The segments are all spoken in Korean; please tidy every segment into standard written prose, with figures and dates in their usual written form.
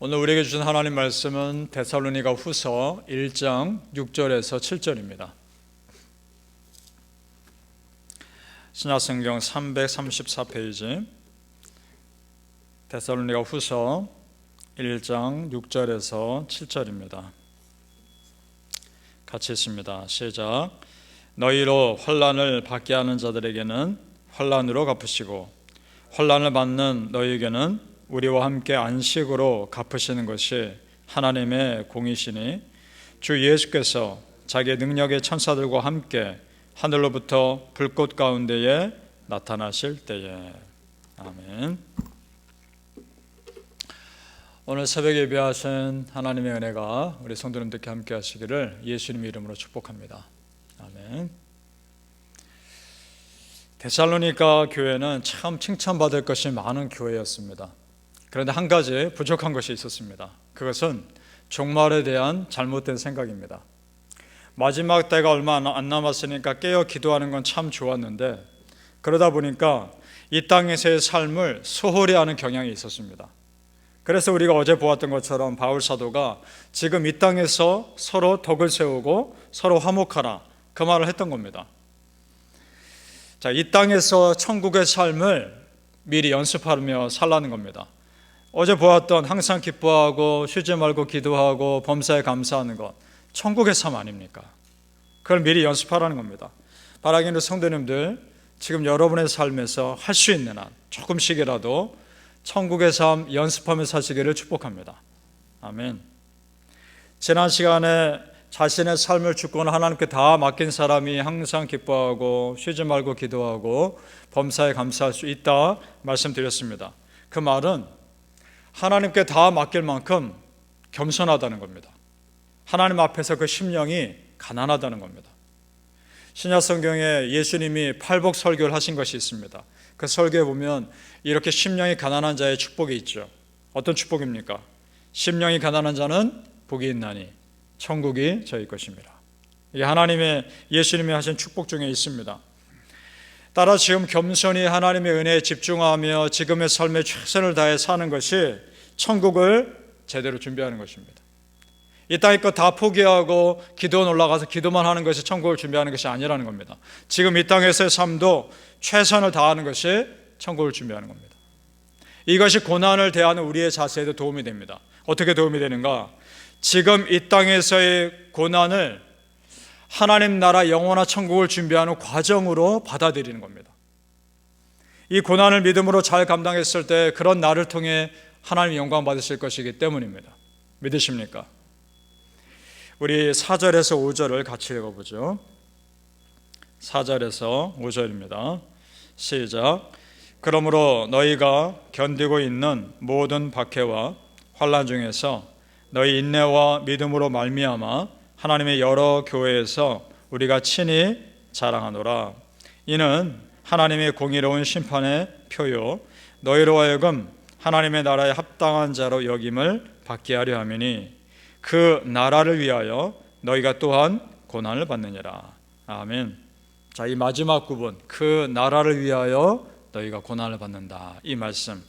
오늘 우리에게 주신 하나님 말씀은 데살로니가 후서 1장 6절에서 7절입니다. 신약성경 334페이지 데살로니가 후서 1장 6절에서 7절입니다. 같이 읽습니다. 시작. 너희로 환난을 받게 하는 자들에게는 환난으로 갚으시고 환난을 받는 너희에게는 우리와 함께 안식으로 갚으시는 것이 하나님의 공이시니 주 예수께서 자기의 능력의 천사들과 함께 하늘로부터 불꽃 가운데에 나타나실 때에. 아멘. 오늘 새벽에 예배하신 하나님의 은혜가 우리 성도님들께 함께 하시기를 예수님 이름으로 축복합니다. 아멘. 데살로니가 교회는 참 칭찬받을 것이 많은 교회였습니다. 그런데 한 가지 부족한 것이 있었습니다. 그것은 종말에 대한 잘못된 생각입니다. 마지막 때가 얼마 안 남았으니까 깨어 기도하는 건 참 좋았는데 그러다 보니까 이 땅에서의 삶을 소홀히 하는 경향이 있었습니다. 그래서 우리가 어제 보았던 것처럼 바울 사도가 지금 이 땅에서 서로 덕을 세우고 서로 화목하라, 그 말을 했던 겁니다. 자, 이 땅에서 천국의 삶을 미리 연습하며 살라는 겁니다. 어제 보았던 항상 기뻐하고 쉬지 말고 기도하고 범사에 감사하는 것, 천국의 삶 아닙니까? 그걸 미리 연습하라는 겁니다. 바라기는 성도님들, 지금 여러분의 삶에서 할 수 있는 한 조금씩이라도 천국의 삶 연습하며 사시기를 축복합니다. 아멘. 지난 시간에 자신의 삶을 주권 하나님께 다 맡긴 사람이 항상 기뻐하고 쉬지 말고 기도하고 범사에 감사할 수 있다 말씀드렸습니다. 그 말은 하나님께 다 맡길 만큼 겸손하다는 겁니다. 하나님 앞에서 그 심령이 가난하다는 겁니다. 신약 성경에 예수님이 팔복 설교를 하신 것이 있습니다. 그 설교에 보면 이렇게 심령이 가난한 자의 축복이 있죠. 어떤 축복입니까? 심령이 가난한 자는 복이 있나니 천국이 저희 것입니다. 이게 하나님의 예수님이 하신 축복 중에 있습니다. 따라 지금 겸손히 하나님의 은혜에 집중하며 지금의 삶에 최선을 다해 사는 것이 천국을 제대로 준비하는 것입니다. 이 땅의 것 다 포기하고 기도원 올라가서 기도만 하는 것이 천국을 준비하는 것이 아니라는 겁니다. 지금 이 땅에서의 삶도 최선을 다하는 것이 천국을 준비하는 겁니다. 이것이 고난을 대하는 우리의 자세에도 도움이 됩니다. 어떻게 도움이 되는가? 지금 이 땅에서의 고난을 하나님 나라 영원한 천국을 준비하는 과정으로 받아들이는 겁니다. 이 고난을 믿음으로 잘 감당했을 때 그런 나를 통해 하나님 영광 받으실 것이기 때문입니다. 믿으십니까? 우리 4절에서 5절을 같이 읽어보죠. 4절에서 5절입니다. 시작. 그러므로 너희가 견디고 있는 모든 박해와 환난 중에서 너희 인내와 믿음으로 말미암아 하나님의 여러 교회에서 우리가 친히 자랑하노라. 이는 하나님의 공의로운 심판의 표요 너희로 하여금 하나님의 나라에 합당한 자로 여김을 받게 하려 함이니 그 나라를 위하여 너희가 또한 고난을 받느니라. 아멘. 자, 이 마지막 부분, 그 나라를 위하여 너희가 고난을 받는다, 이 말씀.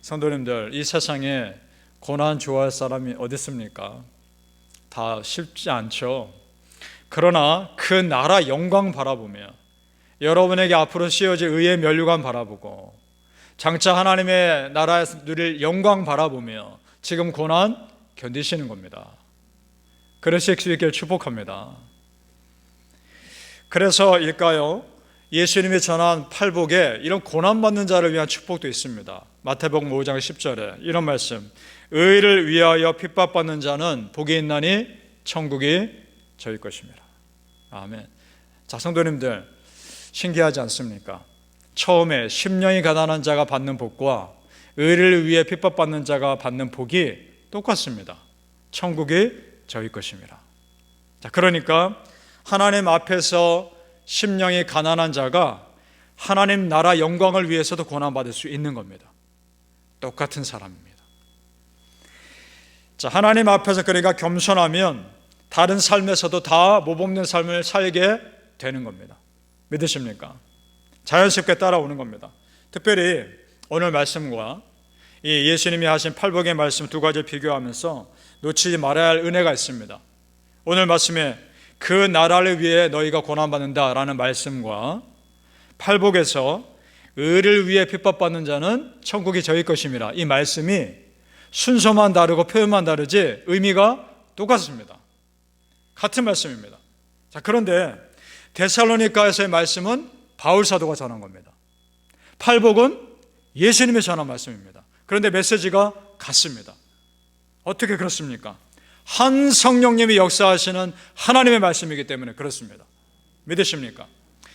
성도님들, 이 세상에 고난 좋아할 사람이 어디 있습니까? 다 쉽지 않죠. 그러나 그 나라 영광 바라보며 여러분에게 앞으로 씌워질 의의 면류관 바라보고 장차 하나님의 나라에서 누릴 영광 바라보며 지금 고난 견디시는 겁니다. 그러실 수 있기를 축복합니다. 그래서일까요? 예수님이 전한 팔복에 이런 고난받는 자를 위한 축복도 있습니다. 마태복음 5장 10절에 이런 말씀. 의를 위하여 핍박받는 자는 복이 있나니 천국이 저희 것입니다. 아멘. 자, 성도님들, 신기하지 않습니까? 처음에 심령이 가난한 자가 받는 복과 의를 위해 핍박받는 자가 받는 복이 똑같습니다. 천국이 저희 것입니다. 자, 그러니까 하나님 앞에서 심령이 가난한 자가 하나님 나라 영광을 위해서도 고난받을 수 있는 겁니다. 똑같은 사람입니다. 자, 하나님 앞에서 그러니까 겸손하면 다른 삶에서도 다 모범된 삶을 살게 되는 겁니다. 믿으십니까? 자연스럽게 따라오는 겁니다. 특별히 오늘 말씀과 이 예수님이 하신 팔복의 말씀 두 가지를 비교하면서 놓치지 말아야 할 은혜가 있습니다. 오늘 말씀에 그 나라를 위해 너희가 고난받는다라는 말씀과 팔복에서 의를 위해 핍박받는 자는 천국이 저희 것임이라, 이 말씀이 순서만 다르고 표현만 다르지 의미가 똑같습니다. 같은 말씀입니다. 자, 그런데 데살로니가에서의 말씀은 바울 사도가 전한 겁니다. 팔복은 예수님이 전한 말씀입니다. 그런데 메시지가 같습니다. 어떻게 그렇습니까? 한 성령님이 역사하시는 하나님의 말씀이기 때문에 그렇습니다. 믿으십니까?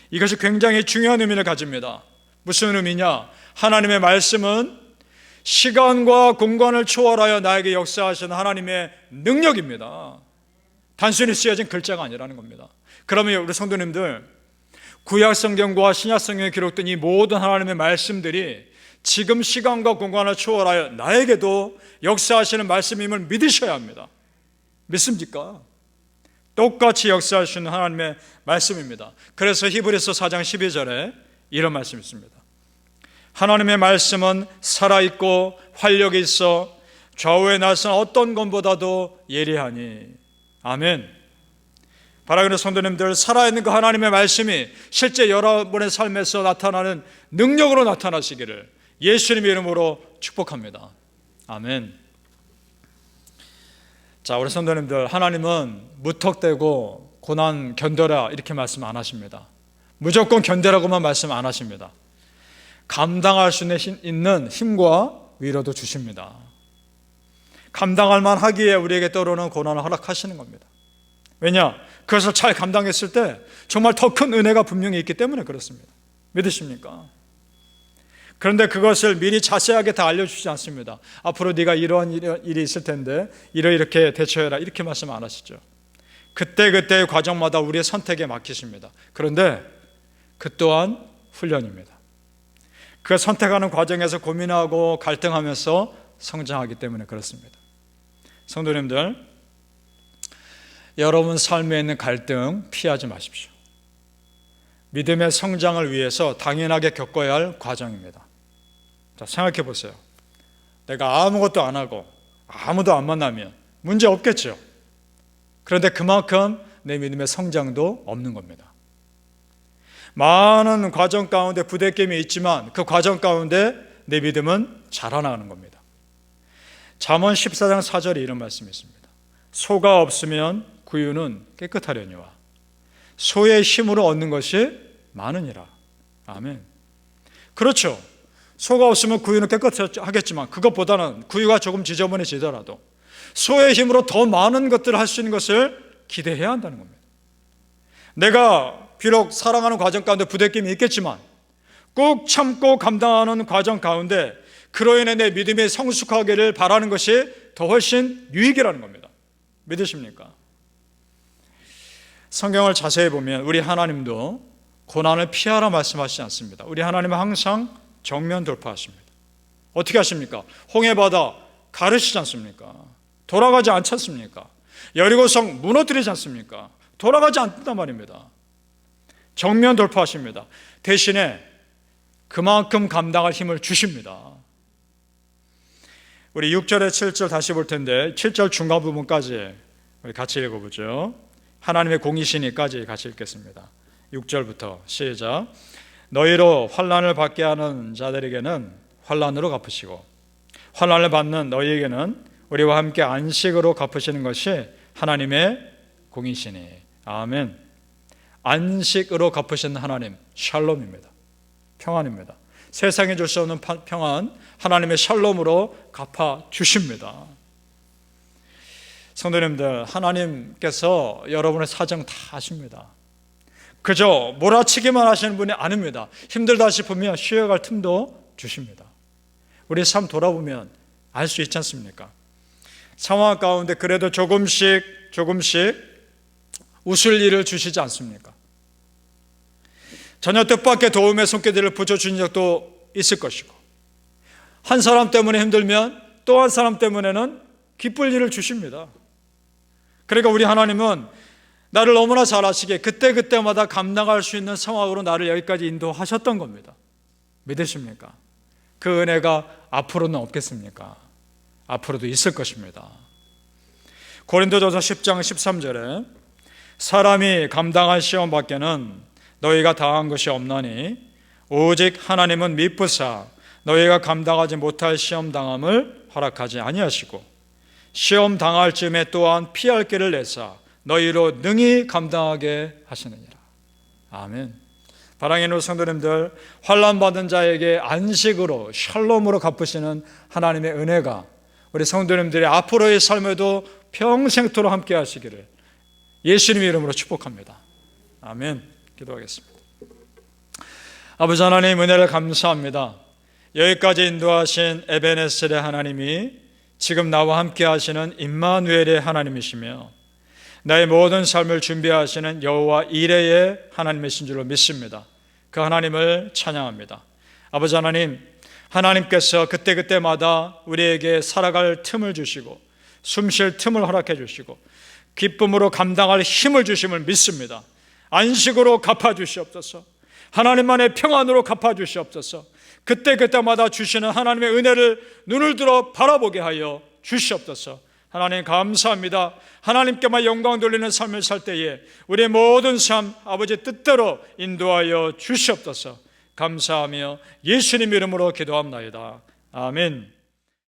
이것이 굉장히 중요한 의미를 가집니다. 무슨 의미냐? 하나님의 말씀은 시간과 공간을 초월하여 나에게 역사하시는 하나님의 능력입니다. 단순히 쓰여진 글자가 아니라는 겁니다. 그러면 우리 성도님들, 구약 성경과 신약 성경에 기록된 이 모든 하나님의 말씀들이 지금 시간과 공간을 초월하여 나에게도 역사하시는 말씀임을 믿으셔야 합니다. 믿습니까? 똑같이 역사하시는 하나님의 말씀입니다. 그래서 히브리서 4장 12절에 이런 말씀이 있습니다. 하나님의 말씀은 살아있고 활력이 있어 좌우의 날선 어떤 것보다도 예리하니. 아멘. 바라기는 성도님들, 살아있는 그 하나님의 말씀이 실제 여러분의 삶에서 나타나는 능력으로 나타나시기를 예수님의 이름으로 축복합니다. 아멘. 자, 우리 성도님들, 하나님은 무턱대고 고난 견뎌라 이렇게 말씀 안 하십니다. 무조건 견뎌라고만 말씀 안 하십니다. 감당할 수 있는 힘과 위로도 주십니다. 감당할 만하기에 우리에게 떠오르는 고난을 허락하시는 겁니다. 왜냐? 그것을 잘 감당했을 때 정말 더 큰 은혜가 분명히 있기 때문에 그렇습니다. 믿으십니까? 그런데 그것을 미리 자세하게 다 알려주지 않습니다. 앞으로 네가 이러한 일이 있을 텐데 이렇게 대처해라 이렇게 말씀 안 하시죠. 그때그때의 과정마다 우리의 선택에 맡기십니다. 그런데 그 또한 훈련입니다. 그 선택하는 과정에서 고민하고 갈등하면서 성장하기 때문에 그렇습니다. 성도님들, 여러분 삶에 있는 갈등 피하지 마십시오. 믿음의 성장을 위해서 당연하게 겪어야 할 과정입니다. 자, 생각해 보세요. 내가 아무것도 안 하고 아무도 안 만나면 문제 없겠죠. 그런데 그만큼 내 믿음의 성장도 없는 겁니다. 많은 과정 가운데 부대낌이 있지만 그 과정 가운데 내 믿음은 자라나가는 겁니다. 잠언 14장 4절에 이런 말씀이 있습니다. 소가 없으면 구유는 깨끗하려니와 소의 힘으로 얻는 것이 많으니라. 아멘. 그렇죠. 소가 없으면 구유는 깨끗하겠지만 그것보다는 구유가 조금 지저분해지더라도 소의 힘으로 더 많은 것들을 할 수 있는 것을 기대해야 한다는 겁니다. 내가 비록 사랑하는 과정 가운데 부대낌이 있겠지만 꼭 참고 감당하는 과정 가운데 그로 인해 내 믿음이 성숙하기를 바라는 것이 더 훨씬 유익이라는 겁니다. 믿으십니까? 성경을 자세히 보면 우리 하나님도 고난을 피하라 말씀하시지 않습니다. 우리 하나님은 항상 정면 돌파하십니다. 어떻게 하십니까? 홍해바다 가르시지 않습니까? 돌아가지 않지 않습니까? 여리고성 무너뜨리지 않습니까? 돌아가지 않는단 말입니다. 정면 돌파하십니다. 대신에 그만큼 감당할 힘을 주십니다. 우리 6절에 7절 다시 볼 텐데 7절 중간 부분까지 우리 같이 읽어보죠. 하나님의 공의시니까지 같이 읽겠습니다. 6절부터 시작. 너희로 환난을 받게 하는 자들에게는 환난으로 갚으시고 환난을 받는 너희에게는 우리와 함께 안식으로 갚으시는 것이 하나님의 공의시니. 아멘. 안식으로 갚으시는 하나님, 샬롬입니다. 평안입니다. 세상에 줄 수 없는 평안, 하나님의 샬롬으로 갚아주십니다. 성도님들, 하나님께서 여러분의 사정 다 아십니다. 그저 몰아치기만 하시는 분이 아닙니다. 힘들다 싶으면 쉬어갈 틈도 주십니다. 우리 삶 돌아보면 알 수 있지 않습니까? 상황 가운데 그래도 조금씩 웃을 일을 주시지 않습니까? 전혀 뜻밖의 도움의 손길들을 붙여주신 적도 있을 것이고 한 사람 때문에 힘들면 또 한 사람 때문에는 기쁠 일을 주십니다. 그러니까 우리 하나님은 나를 너무나 잘 아시기에 그때그때마다 감당할 수 있는 상황으로 나를 여기까지 인도하셨던 겁니다. 믿으십니까? 그 은혜가 앞으로는 없겠습니까? 앞으로도 있을 것입니다. 고린도전서 10장 13절에 사람이 감당할 시험 밖에는 너희가 당한 것이 없나니 오직 하나님은 미쁘사 너희가 감당하지 못할 시험 당함을 허락하지 아니하시고 시험 당할 즈음에 또한 피할 길을 내사 너희로 능히 감당하게 하시느니라. 아멘. 사랑하는 우리 성도님들, 환난 받은 자에게 안식으로 샬롬으로 갚으시는 하나님의 은혜가 우리 성도님들의 앞으로의 삶에도 평생토록 함께 하시기를 예수님의 이름으로 축복합니다. 아멘. 기도하겠습니다. 아버지 하나님, 은혜를 감사합니다. 여기까지 인도하신 에베네셀의 하나님이 지금 나와 함께 하시는 임마누엘의 하나님이시며 나의 모든 삶을 준비하시는 여호와 이레의 하나님이신 줄로 믿습니다. 그 하나님을 찬양합니다. 아버지 하나님, 하나님께서 그때그때마다 우리에게 살아갈 틈을 주시고 숨쉴 틈을 허락해 주시고 기쁨으로 감당할 힘을 주심을 믿습니다. 안식으로 갚아주시옵소서. 하나님만의 평안으로 갚아주시옵소서. 그때그때마다 주시는 하나님의 은혜를 눈을 들어 바라보게 하여 주시옵소서. 하나님 감사합니다. 하나님께만 영광 돌리는 삶을 살 때에 우리의 모든 삶 아버지 뜻대로 인도하여 주시옵소서. 감사하며 예수님 이름으로 기도합나이다. 아멘.